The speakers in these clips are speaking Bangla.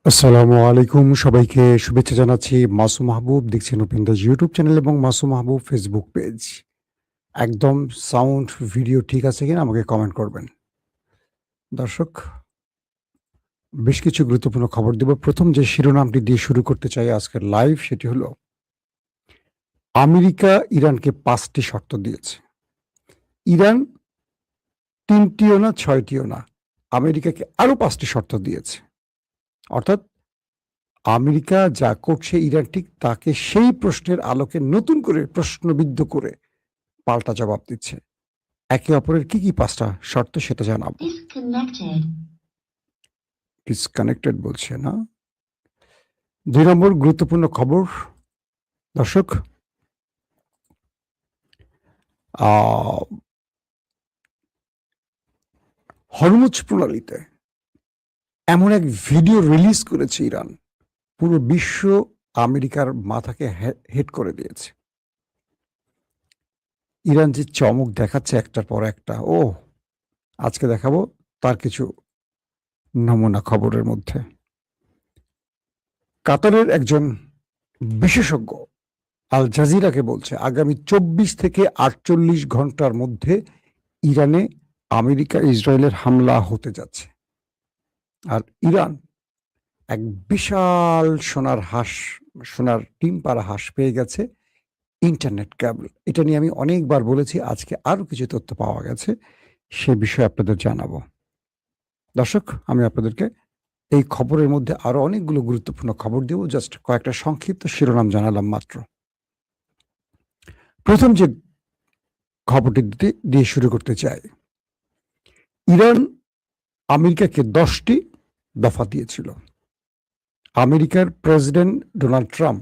আসসালামু আলাইকুম, সবাইকে শুভেচ্ছা জানাচ্ছি। মাসুম মাহবুব দেখছেন ওপেন দাস ইউটিউব চ্যানেল এবং মাসুম মাহবুব ফেসবুক পেজ। একদম সাউন্ড ভিডিও ঠিক আছে কিনা আমাকে কমেন্ট করবেন। দর্শক, বেশ কিছু গুরুত্বপূর্ণ খবর দেব। প্রথম যে শিরোনামটি দিয়ে শুরু করতে চাই আজকের লাইভ, সেটি হলো আমেরিকা ইরানকে ৫টি শর্ত দিয়েছে। ইরান ৩টিও না ৬টিও না, আমেরিকাকে আরো ৫টি শর্ত দিয়েছে। অর্থাৎ আমেরিকা যা করছে ইরান ঠিক তাকে সেই প্রশ্নের আলোকে নতুন করে প্রশ্নবিদ্ধ করে পাল্টা জবাব দিচ্ছে। একে অপরের কি ৫টা শর্ত সেটা জানাবো। ডিসকানেক্টেড বলছে না। ২ নম্বর গুরুত্বপূর্ণ খবর দর্শক, হরমুজ প্রণালীতে এমন এক ভিডিও রিলিজ করেছে ইরান, পুরো বিশ্ব আমেরিকার মাথাকে হেট করে দিয়েছে। ইরান যে চমক দেখাচ্ছে একটার পর একটা, আজকে দেখাবো তার কিছু নমুনা খবরের মধ্যে। কাতারের একজন বিশেষজ্ঞ আল জাজিরাকে বলছে আগামী ২৪ থেকে ৪৮ ঘন্টার মধ্যে ইরানে আমেরিকা ইসরায়েলের হামলা হতে যাচ্ছে। আর ইরান এক বিশাল সোনার ডিম পাড়া হাঁস পেয়ে গেছে, ইন্টারনেট কেবল। এটা নিয়ে আমি অনেকবার বলেছি, আজকে আরো কিছু তথ্য পাওয়া গেছে, সে বিষয়ে আপনাদের জানাবো। দর্শক, আমি আপনাদেরকে এই খবরের মধ্যে আরো অনেকগুলো গুরুত্বপূর্ণ খবর দেব, জাস্ট কয়েকটা সংক্ষিপ্ত শিরোনাম জানালাম মাত্র। প্রথম যে খবরটি দিয়ে শুরু করতে চাই, ইরান আমেরিকাকে 10টি দফা দিয়েছিল। আমেরিকার প্রেসিডেন্ট ডোনাল্ড ট্রাম্প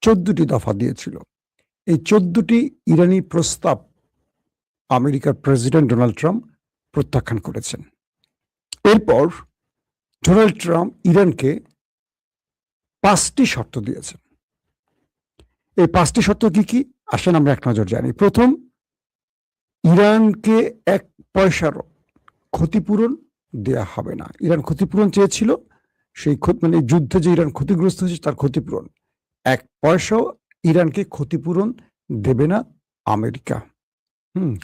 14টি দফা দিয়েছিল। এই 14টি ইরানি প্রস্তাব আমেরিকার প্রেসিডেন্ট ডোনাল্ড ট্রাম্প প্রত্যাখ্যান করেছেন। এরপর ডোনাল্ড ট্রাম্প ইরানকে 5টি শর্ত দিয়েছেন। এই 5টি শর্ত কি আসেন আমরা এক নজর জানি। প্রথম, ইরানকে 1 পয়সারও ক্ষতিপূরণ দেয়া হবে না। ইরান ক্ষতিপূরণ চেয়েছিল, সেই মানে যুদ্ধে যে ইরান ক্ষতিগ্রস্ত হয়েছে তার ক্ষতিপূরণ। 1 পয়সাও ইরানকে ক্ষতিপূরণ দেবে না আমেরিকা।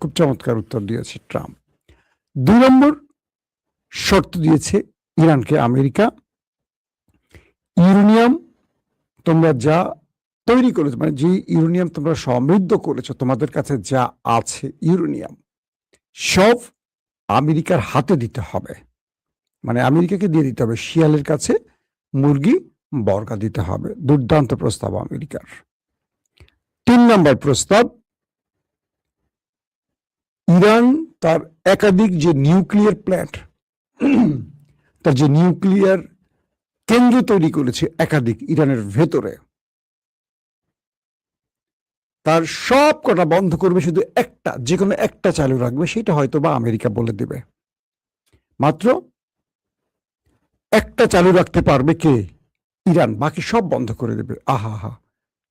খুব চমৎকার উত্তর দিয়েছে ট্রাম্প। 2 নম্বর শর্ত দিয়েছে ইরানকে আমেরিকা, ইউরেনিয়াম তোমরা যা তৈরি করেছো, মানে যে ইউরেনিয়াম তোমরা সমৃদ্ধ করেছো, তোমাদের কাছে যা আছে ইউরেনিয়াম সব আমেরিকার হাতে দিতে হবে। মানে আমেরিকাকে দিয়ে দিতে হবে, শিয়ালের কাছে মুরগি বর্গা দিতে হবে। দুর্দান্ত প্রস্তাব আমেরিকার। 3 নম্বর প্রস্তাব, ইরান তার একাধিক যে নিউক্লিয়ার প্ল্যান্ট, তার যে নিউক্লিয়ার কেন্দ্র তৈরি করেছে একাধিক ইরানের ভেতরে, তার সব কটা বন্ধ করবে, শুধু একটা, যে কোনো একটা চালু রাখবে। সেটা হয়তো বা আমেরিকা বলে দেবে। মাত্র একটা চালু রাখতে পারবে কে? ইরান। বাকি সব বন্ধ করে দেবে। আহা,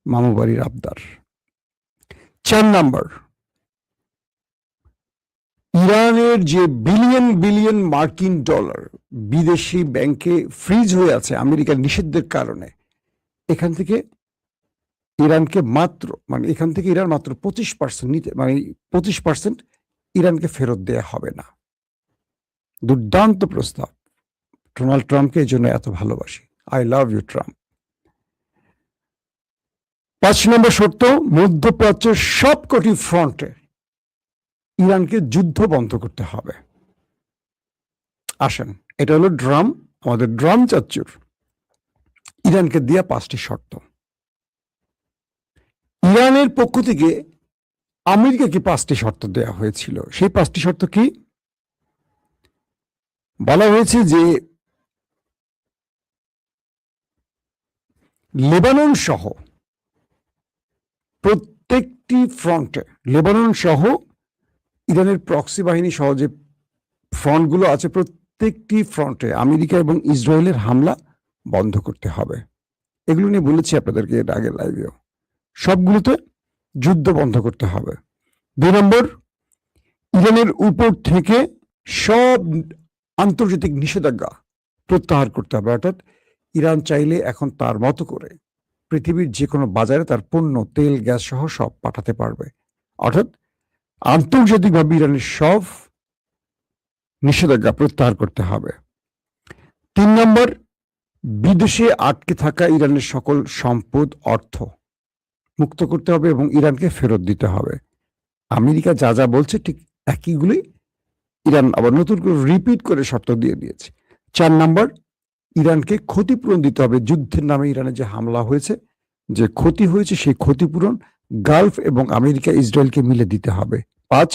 মামু বাড়ির আবদার। 4 নম্বর, ইরানের যে বিলিয়ন বিলিয়ন মার্কিন ডলার বিদেশি ব্যাংকে ফ্রিজ হয়ে আছে আমেরিকার নিষেধের কারণে, এখান থেকে ইরানকে এখান থেকে ইরান মাত্র 25% নিতে, মানে 25% ইরানকে ফেরত দেয়া হবে না। দুর্দান্ত প্রস্তাব। ডোনাল্ড ট্রাম্পকে এই জন্য এত ভালোবাসি। I love you Trump. 5 নম্বর শর্ত, মধ্যপ্রাচ্যের সবকটি ফ্রন্টে ইরানকে যুদ্ধ বন্ধ করতে হবে। আসেন, এটা হলো আমাদের ড্রাম চাচ্চুর ইরানকে দেয়া 5টি শর্ত। ইরানের পক্ষ থেকে আমেরিকাকে 5টি শর্ত দেয়া হয়েছিল। সেই 5টি শর্ত কি? বলা হয়েছে যে লেবানন সহ প্রত্যেকটি ফ্রন্টে, লেবানন সহ ইরানের প্রক্সি বাহিনী সহ যে ফ্রন্টগুলো আছে, প্রত্যেকটি ফ্রন্টে আমেরিকা এবং ইসরায়েলের হামলা বন্ধ করতে হবে। এগুলো নিয়ে বলেছি আপনাদেরকে এর আগের লাইভেও। সবগুলোতে যুদ্ধ বন্ধ করতে হবে। 2 নম্বর, ইরানের উপর থেকে সব আন্তর্জাতিক নিষেধাজ্ঞা প্রত্যাহার করতে হবে। অর্থাৎ ইরান চাইলে এখন তার মতো করে পৃথিবীর যে কোনো বাজারে তার পণ্য, তেল, গ্যাস সহ সব পাঠাতে পারবে। অর্থাৎ আন্তর্জাতিকভাবে ইরানের সব নিষেধাজ্ঞা প্রত্যাহার করতে হবে। 3 নম্বর, বিদেশে আটকে থাকা ইরানের সকল সম্পদ, অর্থ মুক্ত করতে হবে এবং ইরানকে ফেরত দিতে হবে। আমেরিকা যা যা বলছে ঠিক একইগুলি ইরান আবার নতুন করে রিপিট করে শর্ত দিয়ে দিয়েছে। 4 নম্বর, ইরানকে ক্ষতিপূরণ দিতে হবে। যুদ্ধের নামে ইরানে যে হামলা হয়েছে, যে ক্ষতি হয়েছে, সেই ক্ষতিপূরণ গালফ এবং আমেরিকা ইসরায়েলকে মিলে দিতে হবে। 5,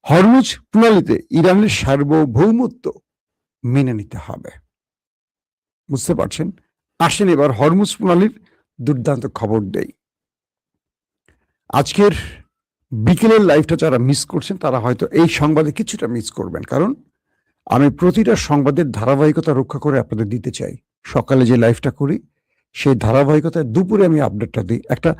হরমুজ প্রণালীতে ইরানের সার্বভৌমত্ব মেনে নিতে হবে। বুঝতে পারছেন? আসেন এবার হরমুজ প্রণালীর দুর্দান্ত খবর দেই। আজকের বিকেলের লাইভটা যারা মিস করছেন তারা হয়তো এই সংবাদে কিছুটা মিস করবেন, কারণ আমি প্রতিটা সংবাদের ধারাবাহিকতা রক্ষা করে আপনাদের দিতে চাই। সকালে যে লাইভটা করি সেই ধারাবাহিকতায় দুপুরে আমি আপডেটটা দিই। একটা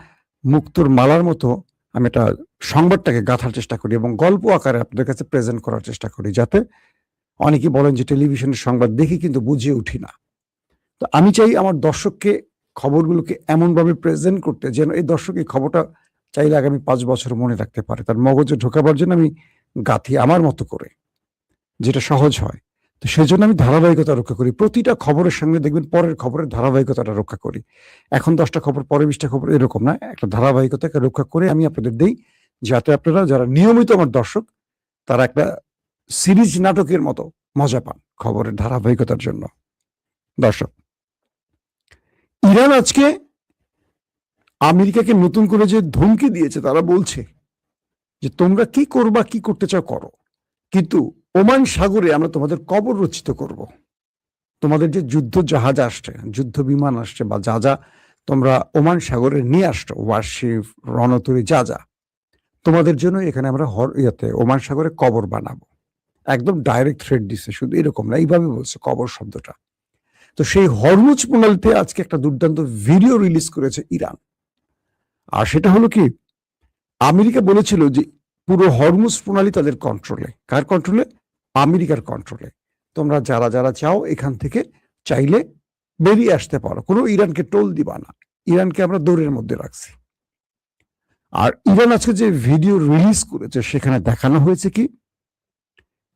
মুক্তোর মালার মতো আমি একটা সংবাদটাকে গাঁথার চেষ্টা করি এবং গল্প আকারে আপনাদের কাছে প্রেজেন্ট করার চেষ্টা করি, যাতে অনেকে বলেন যে টেলিভিশনের সংবাদ দেখি কিন্তু বুঝিয়ে উঠি না। তো আমি চাই আমার দর্শককে খবরগুলোকে এমনভাবে প্রেজেন্ট করতে যেন এই দর্শক এই খবরটা চাইলে আগামী 5 বছর মনে রাখতে পারে। তার মগজে ঢোকাবার জন্য আমি গাঁথি আমার মতো করে, যেটা সহজ হয়। তো সেজন্য আমি ধারাবাহিকতা রক্ষা করি। প্রতিটা খবরের সঙ্গে দেখবেন পরের খবরের ধারাবাহিকতাটা রক্ষা করি। এখন 10টা খবর, পরে 20টা খবর, এরকম না। একটা ধারাবাহিকতাকে রক্ষা করে আমি আপনাদের দেই, যাতে আপনারা যারা নিয়মিত আমার দর্শক তারা একটা সিরিজ নাটকের মতো মজা পান খবরের ধারাবাহিকতার জন্য। দর্শক, ইরান আজকে আমেরিকাকে নতুন করে যে ধমকি দিয়েছে, তারা বলছে যে তোমরা কি করবা, কি করতে চাও করো, কিন্তু ওমান সাগরে আমরা তোমাদের কবর রচিত করব। তোমাদের যে যুদ্ধ জাহাজ আসছে, যুদ্ধ বিমান আসছে, বা যা যা তোমরা ওমান সাগরে নিয়ে আসছো, ওয়ারশিপ, রণতরী, যা যা, তোমাদের জন্য এখানে আমরা ওমান সাগরে কবর বানাবো। একদম ডাইরেক্ট থ্রেট দিচ্ছে, শুধু এরকম না, এইভাবে বলছে কবর শব্দটা। তো সেই হরমুজ প্রণালীতে আজকে একটা দুর্দান্ত ভিডিও রিলিজ করেছে ইরান। আর সেটা হলো কি, আমেরিকা বলেছিল যে পুরো হরমুজ প্রণালী তাদের কন্ট্রোলে। কার কন্ট্রোলে? আমেরিকার কন্ট্রোলে। তোমরা যারা যারা চাও এখান থেকে চাইলে বেরিয়ে আসতে পারো, কোনো ইরানকে টোল দিবা না, ইরানকে আমরা দৌড়ের মধ্যে রাখছি। আর ইরান আজকে যে ভিডিও রিলিজ করেছে সেখানে দেখানো হয়েছে কি,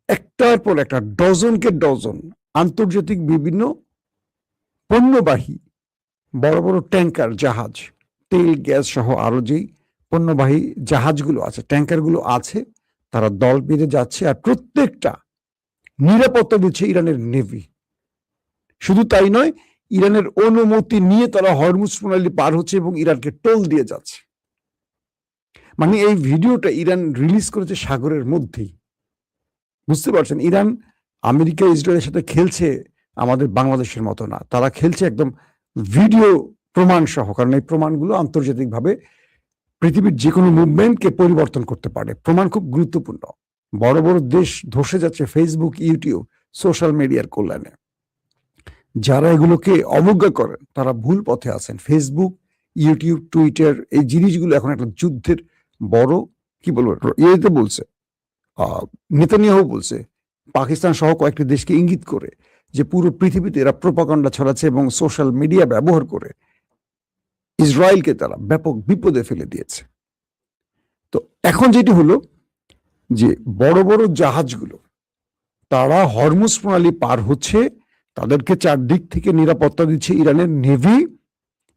একটার পর একটা, ডজনকে ডজন আন্তর্জাতিক বিভিন্ন পণ্যবাহী বড় বড় ট্যাঙ্কার, জাহাজ, তেল, গ্যাস সহ আরো যেই পণ্যবাহী জাহাজগুলো আছে, ট্যাঙ্কারগুলো আছে, তারা দল বেঁধে যাচ্ছে। আর প্রত্যেকটা নিরাপত্তা দিচ্ছে ইরানের নেভি। শুধু তাই নয়, ইরানের অনুমতি নিয়ে তারা হরমুজ প্রণালী পার হচ্ছে এবং ইরানকে টোল দিয়ে যাচ্ছে। মানে এই ভিডিওটা ইরান রিলিজ করেছে সাগরের মধ্যেই। বুঝতে পারছেন? ইরান আমেরিকা ইসরায়েলের সাথে খেলছে আমাদের বাংলাদেশের মতো না, তারা খেলছে একদম ভিডিও প্রমাণ সহ, কারণ এই প্রমাণগুলো আন্তর্জাতিকভাবে পৃথিবীর যে কোনো মুভমেন্টকে পরিবর্তন করতে পারে। প্রমাণ খুব গুরুত্বপূর্ণ। বড় বড় দেশ ধসে যাচ্ছে ফেসবুক, ইউটিউব, সোশ্যাল মিডিয়ার কল্যাণে। যারা এগুলোকে অবজ্ঞা করেন তারা ভুল পথে আছেন। ফেসবুক, ইউটিউব, টুইটার, এই জিনিসগুলো এখন একটা যুদ্ধের বড়, কি বলবো, ইয়েতে বলছে, নেতানিয়াহু বলছে, পাকিস্তান সহ কয়েকটি দেশকে ইঙ্গিত করে যে পুরো পৃথিবীতে এরা প্রোপাগান্ডা ছড়াচ্ছে এবং সোশ্যাল মিডিয়া ব্যবহার করে ইসরায়েলকে তারা ব্যাপক বিপদে ফেলে দিয়েছে। তো এখন যেটি হলো যে বড় বড় জাহাজগুলো তারা হরমুজ প্রণালী পার হচ্ছে, তাদেরকে চারদিক থেকে নিরাপত্তা দিচ্ছে ইরানের নেভি,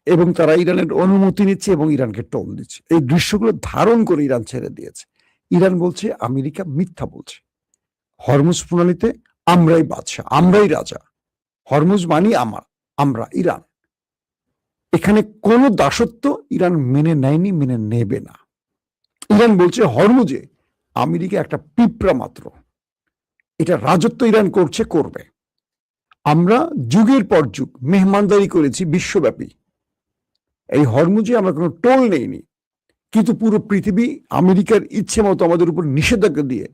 এবং তারা ইরানের অনুমতি নিচ্ছে এবং ইরানকে টোল দিচ্ছে। এই দৃশ্যগুলো ধারণ করে ইরান ছেড়ে দিয়েছে। ইরান বলছে আমেরিকা মিথ্যা বলছে, হরমুজ প্রণালীতে আমরাই বাদশাহ, আমরাই রাজা, হরমুজ মানি আমরা ইরান। এখানে কোনো দাসত্ব ইরান মেনে নেয়নি, মেনে নেবে না। ইরান বলছে হরমুজে আমেরিকা একটা পিঁপড়া মাত্র, এটা রাজত্ব ইরান করছে, করবে। আমরা যুগের পর যুগ মেহমানদারি করেছি বিশ্বব্যাপী, এই হরমুজে আমরা কোনো টোল নেইনি, কিন্তু পুরো পৃথিবী আমেরিকার ইচ্ছে মতো আমাদের উপর নিষেধাজ্ঞা দিয়ে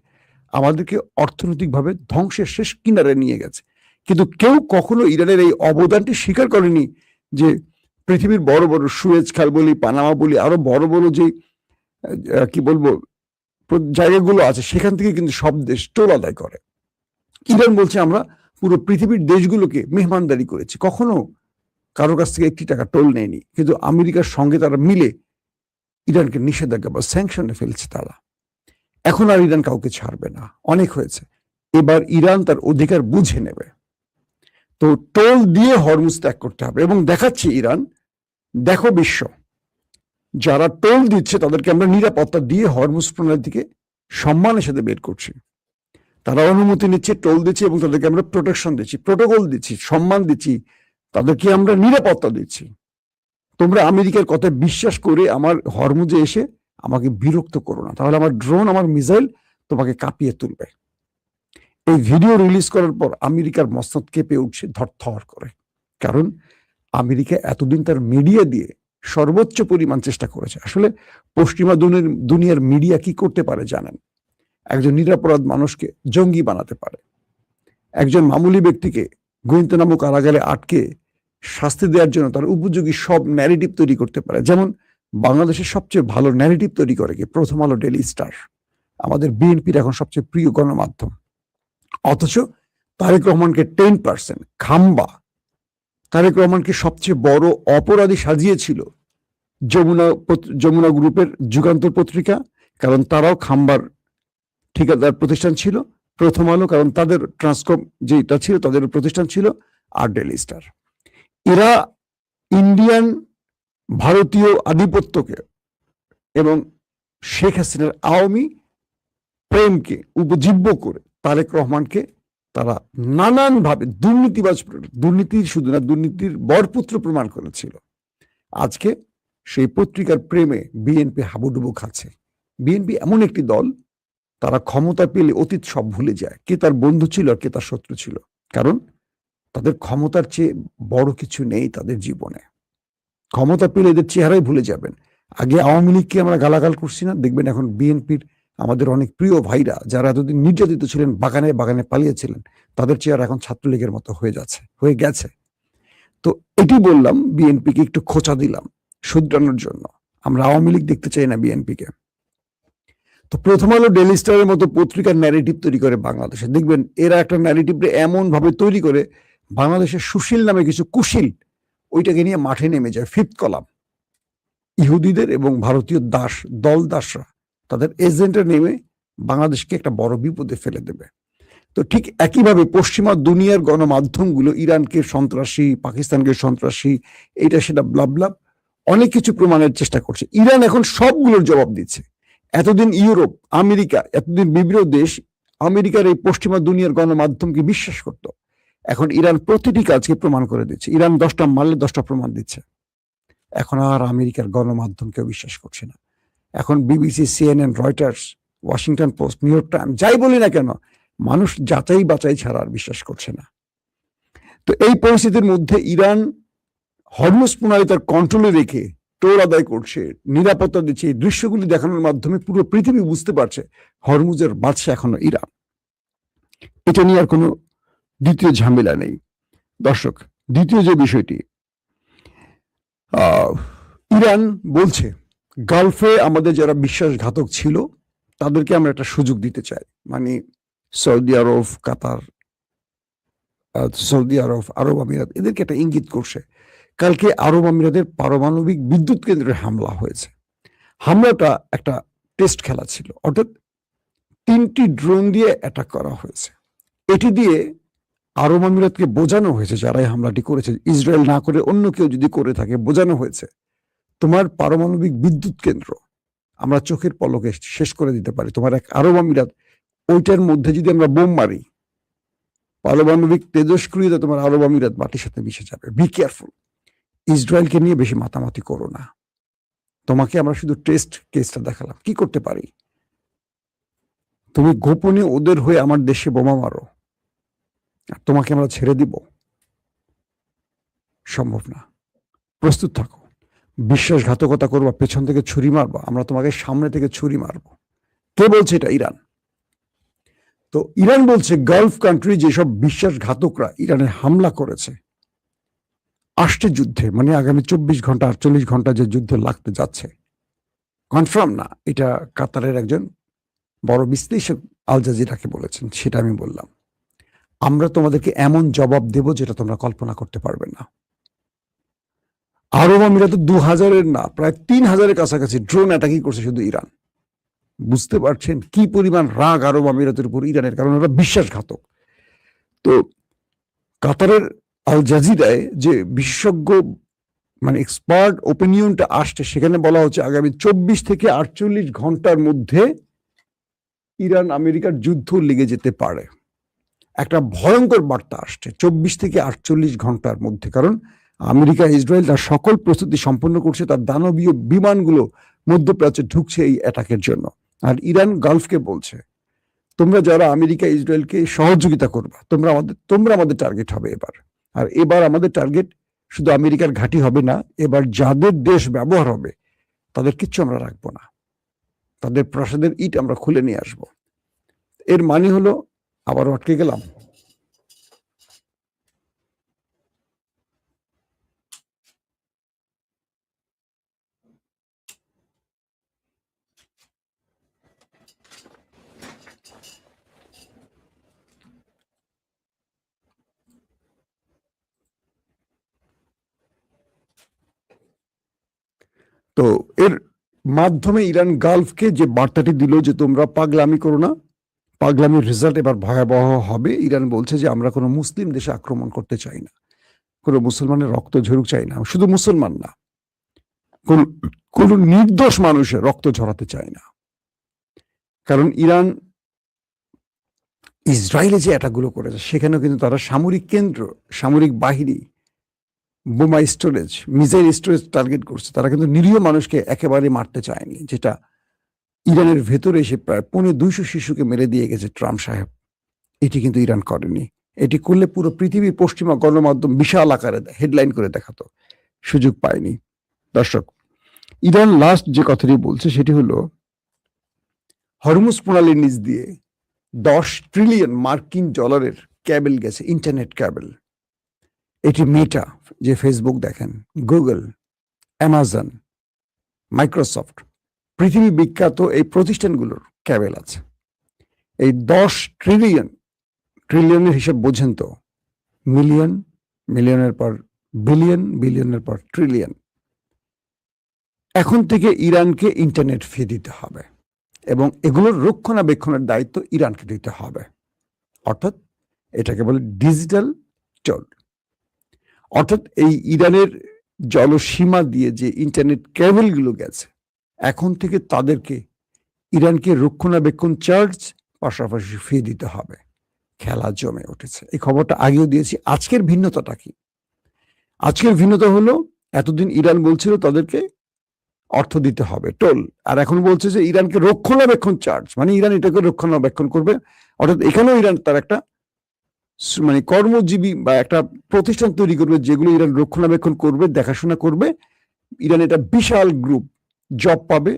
আমাদেরকে অর্থনৈতিকভাবে ধ্বংসের শেষ কিনারে নিয়ে গেছে। কিন্তু কেউ কখনো ইরানের এই অবদানটি স্বীকার করেনি যে পৃথিবীর বড় বড় সুয়েজ খাল বলি, পানামা বলি, আরো বড় বড় যে কি বলবো জায়গাগুলো আছে, সেখান থেকে কিন্তু সব দেশ টোল আদায় করে। ইরান বলছে আমরা পুরো পৃথিবীর দেশগুলোকে মেহমানদারি করেছে, কখনো কারোর কাছ থেকে 1 টাকা টোল নেয়নি, কিন্তু আমেরিকার সঙ্গে তারা মিলে ইরানকে নিষেধাজ্ঞা বা স্যাংশনে ফেলছে তারা। এখন আর ইরান কাউকে ছাড়বে না, অনেক হয়েছে। এবার ইরান তার অধিকার বুঝে নেবে। তো টোল দিয়ে হরমুজ ত্যাগ করতে হবে, এবং দেখাচ্ছে ইরান, দেখো বিশ্ব, যারা টোল দিচ্ছে তাদেরকে আমরা নিরাপত্তা দিয়ে হরমুজ প্রণালী থেকে সম্মানের সাথে বের করছি। তারা অনুমতি নিচ্ছে, টোল দিচ্ছে, এবং তাদেরকে আমরা প্রোটেকশন দিচ্ছি, প্রোটোকল দিচ্ছি, সম্মান দিচ্ছি, তাদেরকে আমরা নিরাপত্তা দিচ্ছি। তোমরা আমেরিকার কথায় বিশ্বাস করে আমার হরমুজে এসে আমাকে বিরক্ত করো না, তাহলে আমার ড্রোন, আমার মিসাইল তোমাকে কাঁপিয়ে তুলবে। এই ভিডিও রিলিজ করার পর আমেরিকার মস্তক কেঁপে উঠছে ধরথর করে, কারণ আমেরিকা এতদিন তার মিডিয়া দিয়ে সর্বোচ্চ পরিমাণ চেষ্টা করেছে। আসলে পশ্চিমা দুনিয়ার মিডিয়া কি করতে পারে জানেন? একজন নিরপরাধ মানুষকে জঙ্গি বানাতে পারে, একজন মামুলি ব্যক্তিকে গুয়ান্তানামো কারাগারে আটকে শাস্তি দেওয়ার জন্য তার উপযোগী সব ন্যারেটিভ তৈরি করতে পারে। যেমন বাংলাদেশের সবচেয়ে ভালো ন্যারেটিভ তৈরি করে কি? প্রথম আলো, ডেইলি স্টার, আমাদের বিএনপির এখন সবচেয়ে প্রিয় গণমাধ্যম। অথচ তারেক রহমানকে 10% খাম্বা, তারেক রহমানকে সবচেয়ে বড় অপরাধী সাজিয়েছিল যমুনা গ্রুপের যুগান্তর পত্রিকা, কারণ তারাও খাম্বার ঠিকাদার প্রতিষ্ঠান ছিল। প্রথম আলো, কারণ তাদের ট্রান্সকম যেটা ছিল তাদের প্রতিষ্ঠান ছিল। আর ডেইলি স্টার, এরা ইন্ডিয়ান ভারতীয় আধিপত্যকে এবং শেখ হাসিনার আওয়ামী প্রেমকে উপজীব্য করে তারেক রহমানকে তারা নানানভাবে দুর্নীতির শুধু না, দুর্নীতির বরপুত্র প্রমাণ করেছিল। আজকে সেই পত্রিকার প্রেমে বিএনপি হাবুডুবু খাচ্ছে। বিএনপি এমন একটি দল, তারা ক্ষমতা পেলে অতীত সব ভুলে যায়, কে তার বন্ধু ছিল আর কে তার শত্রু ছিল, কারণ তাদের ক্ষমতার চেয়ে বড় কিছু নেই তাদের জীবনে। ক্ষমতা পেলে এদের চেহারাই ভুলে যাবেন। আগে আওয়ামী লীগকে আমরা গালাগাল করছি না, দেখবেন এখন বিএনপির আমাদের অনেক প্রিয় ভাইরা যারা এতদিন নির্যাতিত ছিলেন, বাগানে বাগানে পালিয়েছিলেন, তাদের চেহারা এখন ছাত্রলীগের মতো হয়ে গেছে। তো এটি বললাম, বিএনপিকে একটু খোঁচা দিলাম শুধরানোর জন্য। আমরা আওয়ামী লীগ দেখতে চাই না বিএনপিকে। তো প্রথম আলো, ডেইলি স্টারের মতো পত্রিকার ন্যারেটিভ তৈরি করে বাংলাদেশে, দেখবেন এরা একটা ন্যারেটিভ এমন ভাবে তৈরি করে, বাংলাদেশের সুশীল নামে কিছু কুশীল ওইটাকে নিয়ে মাঠে নেমে যায়। ফিফথ কলাম, ইহুদিদের এবং ভারতীয় দাসরা তাদের এজেন্টে নেমে বাংলাদেশকে একটা বড় বিপদে ফেলে দেবে। তো ঠিক একইভাবে পশ্চিমা দুনিয়ার গণমাধ্যমগুলো ইরানকে সন্ত্রাসী, পাকিস্তানকে সন্ত্রাসী, এইটা সেটা ব্লাব অনেক কিছু প্রমাণের চেষ্টা করছে। ইরান এখন সবগুলোর জবাব দিচ্ছে। এতদিন ইউরোপ, আমেরিকা, এতদিন বিভিন্ন দেশ আমেরিকার এই পশ্চিমা দুনিয়ার গণমাধ্যমকে বিশ্বাস করত। এখন ইরান প্রতিটি কাজকে প্রমাণ করে দিচ্ছে। ইরান 10টা মারলে 10টা প্রমাণ দিচ্ছে। এখন আর আমেরিকার গণমাধ্যমকেও বিশ্বাস করছে না। এখন BBC, CNN, Reuters, Washington post, new York Times, যাই বলি না কেন, মানুষ যাচাই বাচাই ছাড়া আর বিশ্বাস করছে না। তো এই পরিস্থিতির মধ্যে ইরান হরমুজ প্রণালী তার কন্ট্রোলে রেখে টোল আদায় করছে, নিরাপত্তা দিচ্ছে। এই দৃশ্যগুলি দেখানোর মাধ্যমে পুরো পৃথিবী বুঝতে পারছে হরমুজের বাদশা এখনো ইরান। এটা নিয়ে আর কোনো দ্বিতীয় ঝামেলা নেই। দর্শক, দ্বিতীয় যে বিষয়টি, ইরান বলছে গালফে আমাদের যারা বিশ্বাসঘাতক ছিল তাদেরকে আমরা একটা সুযোগ দিতে চাই। মানে সৌদি আরব, কাতার, আরব আমিরাত, এদেরকে একটা ইঙ্গিত করছে। কালকে আরব আমিরাতের পারমাণবিক বিদ্যুৎ কেন্দ্রে হামলা হয়েছে। হামলাটা একটা টেস্ট খেলা ছিল, অর্থাৎ 3টি ড্রোন দিয়ে অ্যাটাক করা হয়েছে। এটি দিয়ে আরব আমিরাতকে বোঝানো হয়েছে, যারা এই হামলাটি করেছে, ইসরায়েল না করে অন্য কেউ যদি করে থাকে, বোঝানো হয়েছে তোমার পারমাণবিক বিদ্যুৎ কেন্দ্র আমরা চোখের পলকে শেষ করে দিতে পারি। তোমার এক আরব আমিরাত, ওইটার মধ্যে যদি আমরা বোম মারি, পারমাণবিক তেজস্ক্রিয়তা তোমার আরব আমিরাত মাটির সাথে মিশে যাবে। Be careful. ইসরায়েলকে নিয়ে বেশি মাতামাতি করো না। তোমাকে আমরা শুধু টেস্ট কেসটা দেখালাম, কি করতে পারি। তুমি গোপনে ওদের হয়ে আমার দেশে বোমা মারো, তোমাকে আমরা ছেড়ে দিব? সম্ভব না। প্রস্তুত থাকো। বিশ্বাসঘাতকতা করবা, পেছন থেকে ছুরি মারবা, আমরা তোমাকে সামনে থেকে ছুরি মারবো। কে বলছে এটা? ইরান। তো ইরান বলছে গালফ কান্ট্রি যেসব বিশ্বাসঘাতকরা ইরানে হামলা করেছে, আসছে যুদ্ধে, মানে আগামী 24 ঘন্টা 48 ঘন্টা যে যুদ্ধ লাগতে যাচ্ছে, কনফার্ম না। এটা কাতারের একজন বড় বিশ্লেষক আল জাজিরাকে বলেছেন, সেটা আমি বললাম। আমরা তোমাদেরকে এমন জবাব দেব যেটা তোমরা কল্পনা করতে পারবে না। আরব আমিরাতে 2000-এর না, প্রায় 3000-এর কাছাকাছি ড্রোন অ্যাটাকই করছে শুধু ইরান। বুঝতে পারছেন কি পরিমাণ রাগ আরব আমিরাতের উপর ইরানের, কারণ ওরা বিশ্বাসঘাতক। তো কাতারের আল জাজিরায় যে বিশেষজ্ঞ মানে এক্সপার্ট ওপিনিয়নটা আসছে, সেখানে বলা হচ্ছে আগামী 24 থেকে 48 ঘন্টার মধ্যে ইরান আমেরিকার যুদ্ধ লেগে যেতে পারে। একটা ভয়ঙ্কর বার্তা আসছে 24 থেকে 48 ঘন্টার মধ্যে, কারণ আমেরিকা ইসরায়েল তার সকল প্রস্তুতি সম্পন্ন করছে, তার দানবীয় বিমানগুলো মধ্যপ্রাচ্যে ঢুকছে এই অ্যাটাকের জন্য। আর ইরান গালফকে বলছে, তোমরা যারা আমেরিকা ইসরায়েলকে সহযোগিতা করবা, তোমরা আমাদের টার্গেট হবে এবার। আর এবার আমাদের টার্গেট শুধু আমেরিকার ঘাঁটি হবে না, এবার যাদের দেশ ব্যবহার হবে তাদের কিচ্ছু আমরা রাখবো না, তাদের প্রাসাদের ইট আমরা খুলে নিয়ে আসবো। এর মানে হলো, আবার আটকে গেলাম, তো এর মাধ্যমে ইরান গালফকে যে বার্তাটি দিল যে তোমরা পাগলামি করো না, পাগলামির রেজাল্ট এবার ভয়াবহ হবে। ইরান বলছে যে আমরা কোনো মুসলিম দেশে আক্রমণ করতে চাই না, কোনো মুসলমানের রক্ত ঝরুক চাই না, শুধু মুসলমান না, কোন নির্দোষ মানুষের রক্ত ঝরাতে চায় না। কারণ ইরান ইসরায়েলে যে অ্যাটাকগুলো করেছে সেখানেও কিন্তু তারা সামরিক কেন্দ্র, সামরিক বাহিনী, বোমা স্টোরেজ, মিসাইল স্টোরেজ টার্গেট করছে। তারা কিন্তু নিরীহ মানুষকে একেবারে মারতে চায়নি, যেটা ইরানের ভেতরে এসে প্রায় 250 শিশুকে মেরে দিয়ে গেছে ট্রাম্প সাহেব। এটি কিন্তু ইরান করেনি। এটি করলে পুরো পৃথিবীর পশ্চিমা গণমাধ্যম বিশাল আকারে হেডলাইন করে দেখাতো, সুযোগ পায়নি। দর্শক, ইরান লাস্ট যে কথাটি বলছে সেটি হলো, হরমুজ প্রণালীর নিচ দিয়ে 10 ট্রিলিয়ন মার্কিন ডলারের ক্যাবেল গেছে, ইন্টারনেট ক্যাবেল। এটি মেটা, যে ফেসবুক দেখেন, গুগল, অ্যামাজন, মাইক্রোসফট, পৃথিবী বিখ্যাত এই প্রতিষ্ঠানগুলোর ক্যাবেল আছে। এই 10 ট্রিলিয়নের হিসাব বোঝেন তো, মিলিয়ন, মিলিয়নের পর বিলিয়ন, বিলিয়নের পর ট্রিলিয়ন। এখন থেকে ইরানকে ইন্টারনেট ফি দিতে হবে এবং এগুলোর রক্ষণাবেক্ষণের দায়িত্ব ইরানকে দিতে হবে। অর্থাৎ এটাকে বলে ডিজিটাল টোল। অর্থাৎ এই ইরানের জলসীমা দিয়ে যে ইন্টারনেট কেবলগুলো গেছে, এখন থেকে তাদেরকে ইরানকে রক্ষণাবেক্ষণ চার্জ পাশাপাশি ফি দিতে হবে। খেলা জমে উঠেছে। এই খবরটা আগেও দিয়েছি। আজকের ভিন্নতাটা কি? আজকের ভিন্নতা হলো, এতদিন ইরান বলছিল তাদেরকে অর্থ দিতে হবে, টোল, আর এখন বলছে যে ইরানকে রক্ষণাবেক্ষণ চার্জ, মানে ইরান এটাকে রক্ষণাবেক্ষণ করবে। অর্থাৎ এখানেও ইরান তার একটা মানে কর্মজীবী বা একটা প্রতিষ্ঠান তৈরি করবে যেগুলো ইরান রক্ষণাবেক্ষণ করবে, দেখাশোনা করবে। ইরান এটা বিশাল গ্রুপ, জব পাবে,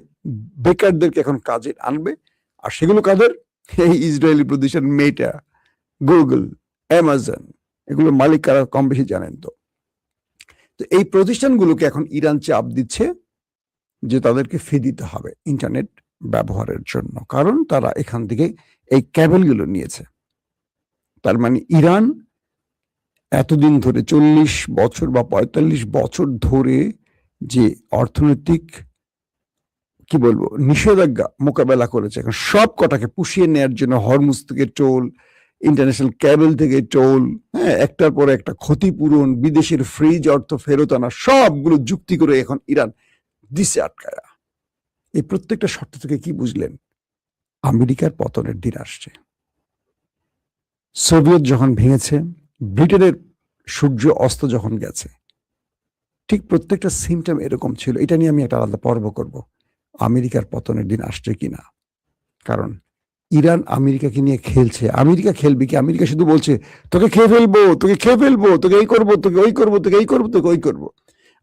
বেকারদেরকে এখন কাজে আনবে। আর সেগুলো কাদের? এই ইসরায়েলি প্রতিষ্ঠান মেটা, গুগল, অ্যামাজন, এগুলোর মালিক কারা কম বেশি জানেন তো। তো এই প্রতিষ্ঠানগুলোকে এখন ইরান চাপ দিচ্ছে যে তাদেরকে ফি দিতে হবে ইন্টারনেট ব্যবহারের জন্য, কারণ তারা এখান থেকে এই ক্যাবেলগুলো নিয়েছে। তার মানে ইরান এতদিন ধরে 40 বছর বা 45 বছর ধরে যে অর্থনৈতিক কি বলবো নিষেধাজ্ঞা মোকাবেলা করেছে, এখন সব কটাকে পুষিয়ে নেওয়ার জন্য হরমুজ থেকে টোল, ইন্টারন্যাশনাল ক্যাবেল থেকে টোল, হ্যাঁ, একটার পর একটা ক্ষতিপূরণ, বিদেশের ফ্রিজ অর্থ ফেরত আনা, সবগুলো যুক্তি করে এখন ইরান দিছে আটকায়া। এই প্রত্যেকটা শর্ত থেকে কি বুঝলেন? আমেরিকার পতনের দিন আসছে। সোভিয়েত যখন ভেঙেছে, ব্রিটেনের সূর্য অস্ত যখন গেছে, ঠিক প্রত্যেকটা সিমটম এরকম ছিল। এটা নিয়ে আমি একটা আলাদা পর্ব করব, আমেরিকার পতনের দিন আসছে কিনা। কারণ ইরান আমেরিকাকে নিয়ে খেলছে। আমেরিকা খেলবে কি? আমেরিকা শুধু বলছে তোকে খেয়ে ফেলবো, তোকে খেয়ে ফেলবো, তোকে এই করবো, তোকে ওই করবো, তোকে এই করবো, তোকে ওই করবো।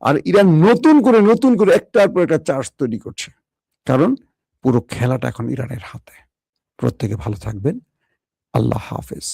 আর ইরান নতুন করে একটার পর একটা চার্জ তৈরি করছে, কারণ পুরো খেলাটা এখন ইরানের হাতে। প্রত্যেকে ভালো থাকবেন। আল্লাহ হাফেজ।